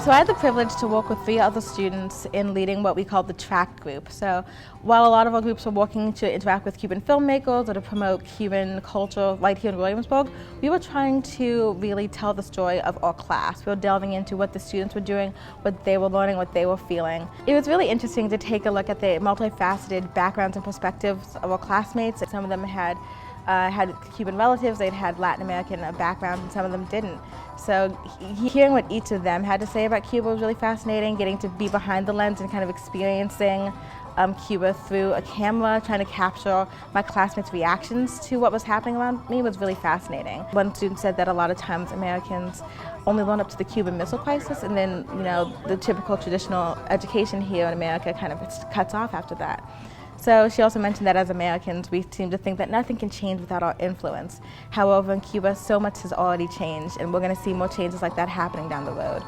So I had the privilege to work with 3 other students in leading what we call the track group. So while a lot of our groups were working to interact with Cuban filmmakers or to promote Cuban culture right here in Williamsburg, we were trying to really tell the story of our class. We were delving into what the students were doing, what they were learning, what they were feeling. It was really interesting to take a look at the multifaceted backgrounds and perspectives of our classmates. Some of them had Cuban relatives, they'd had Latin American backgrounds, and some of them didn't. So hearing what each of them had to say about Cuba was really fascinating, getting to be behind the lens and kind of experiencing Cuba through a camera, trying to capture my classmates' reactions to what was happening around me was really fascinating. One student said that a lot of times Americans only learn up to the Cuban Missile Crisis, and then the typical traditional education here in America kind of cuts off after that. So she also mentioned that as Americans, we seem to think that nothing can change without our influence. However, in Cuba, so much has already changed, and we're going to see more changes like that happening down the road.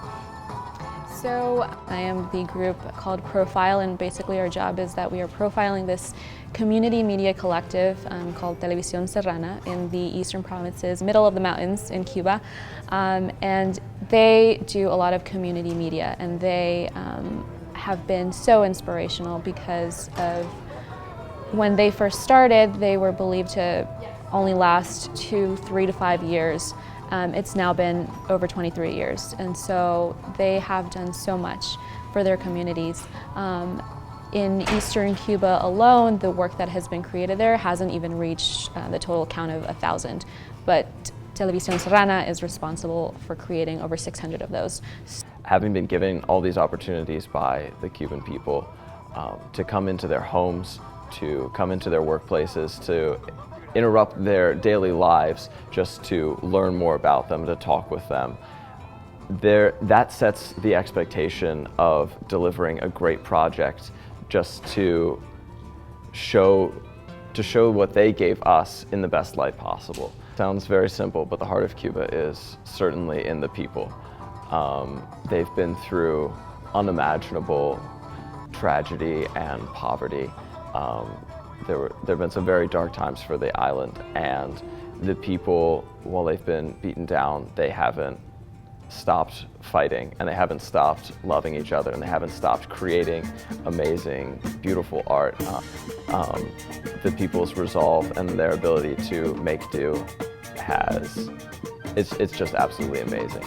So I am the group called Profile, and basically our job is that we are profiling this community media collective called Televisión Serrana in the eastern provinces, middle of the mountains in Cuba. And they do a lot of community media, and they have been so inspirational because of when they first started, they were believed to only last 3 to 5 years. It's now been over 23 years, and so they have done so much for their communities. In eastern Cuba alone, the work that has been created there hasn't even reached the total count of 1,000, but Televisión Serrana is responsible for creating over 600 of those. Having been given all these opportunities by the Cuban people to come into their homes, to come into their workplaces, to interrupt their daily lives just to learn more about them, to talk with them. That sets the expectation of delivering a great project just to show what they gave us in the best light possible. Sounds very simple, but the heart of Cuba is certainly in the people. They've been through unimaginable tragedy and poverty. There have been some very dark times for the island, and the people, while they've been beaten down, they haven't stopped fighting, and they haven't stopped loving each other, and they haven't stopped creating amazing, beautiful art. The people's resolve and their ability to make do it's just absolutely amazing.